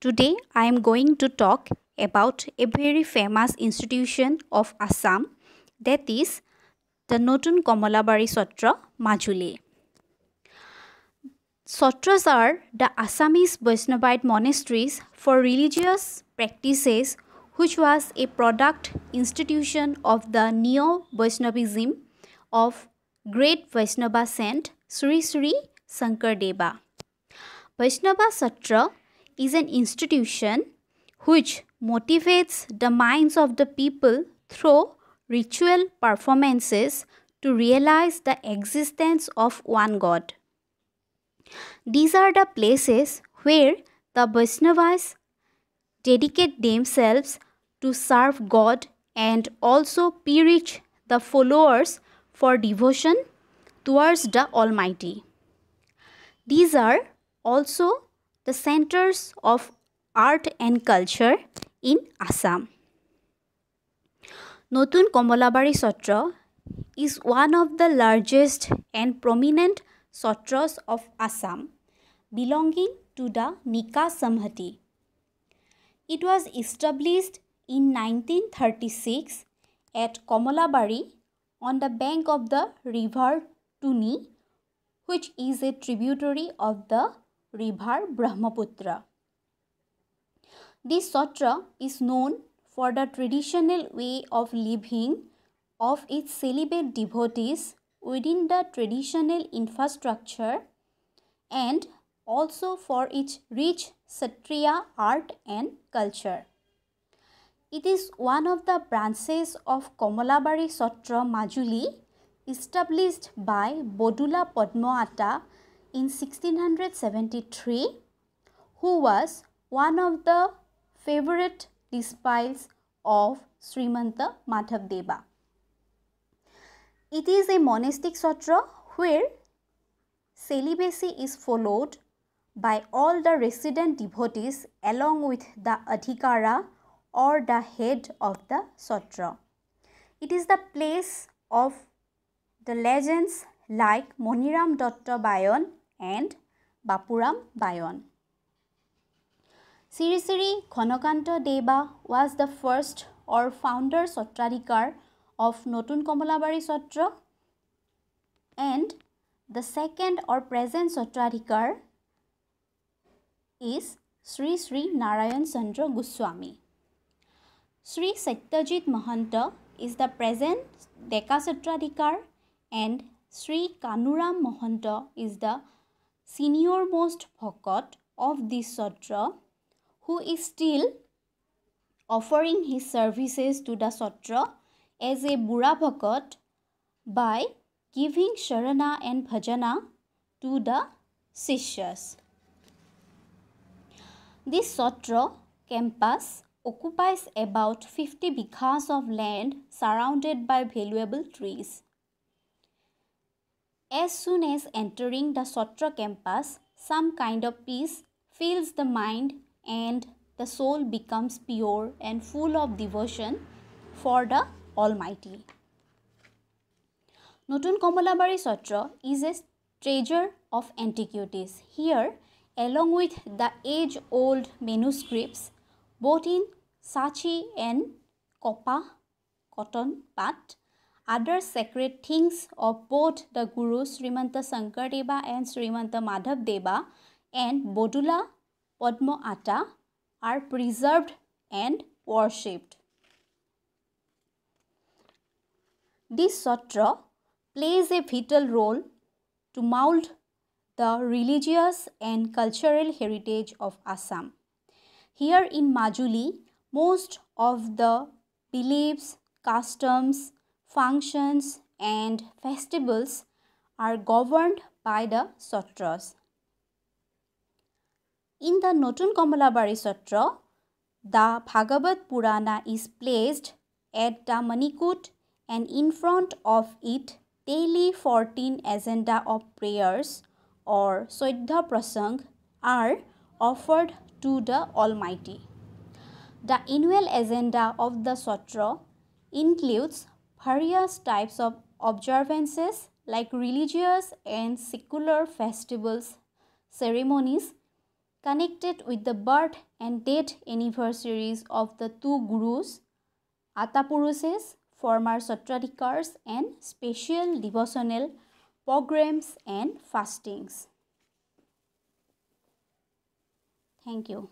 Today I am going to talk about a very famous institution of Assam, that is the Notun Kamalabari Satra, Majuli. Satras are the Assamese Vaishnavite monasteries for religious practices which was a product institution of the Neo-Vaishnavism of great Vaishnava saint Sri Sri Shankardeva. Vaishnava Satra is an institution which motivates the minds of the people through ritual performances to realize the existence of one God. These are the places where the Vaishnavas dedicate themselves to serve God and also preach the followers for devotion towards the Almighty. These are also the centers of art and culture in Assam. Notun Kamalabari Satra is one of the largest and prominent satras of Assam, belonging to the Nika Samhati. It was established in 1936 at Kamalabari on the bank of the river Tuni, which is a tributary of the river Brahmaputra. This satra is known for the traditional way of living of its celibate devotees within the traditional infrastructure and also for its rich Kshatriya art and culture. It is one of the branches of Kamalabari Satra Majuli established by Bodula Padma Atta in 1673, who was one of the favorite disciples of Srimanta Madhavdeva. It is a monastic satra where celibacy is followed by all the resident devotees along with the adhikara or the head of the satra. It is the place of the legends like Moniram Datta Bayon and Bapuram Bayon. Sri Sri Ghanakanta Deva was the first or founder Sattradhikar of Notun Kamalabari Satra, and the second or present Sattradhikar is Sri Sri Narayan Chandra Goswami. Sri Satyajit Mahanta is the present Deka Sattradhikar, and Sri Kanuram Mahanta is the senior most bhakat of this satra, who is still offering his services to the satra as a Bura Bhakat by giving Sharana and Bhajana to the Sishyas. This satra campus occupies about 50 bighas of land surrounded by valuable trees. As soon as entering the satra campus, some kind of peace fills the mind and the soul becomes pure and full of devotion for the Almighty. Notun Kamalabari Satra is a treasure of antiquities. Here, along with the age-old manuscripts, both in Sachi and Kopa, cotton pat, other sacred things of both the Gurus Srimanta Shankardeva and Srimanta Madhavdeva and Bodula Padma Atta are preserved and worshipped. This satra plays a vital role to mold the religious and cultural heritage of Assam. Here in Majuli, most of the beliefs, customs, functions and festivals are governed by the satras. In the Notun Kamalabari Satra, the Bhagavad Purana is placed at the Manikut, and in front of it daily 14 agenda of prayers or Swaddha Prasang are offered to the Almighty. The annual agenda of the Satra includes various types of observances like religious and secular festivals, ceremonies, connected with the birth and death anniversaries of the two gurus, Atapurushes, former Sattradhikars, and special devotional programs and fastings. Thank you.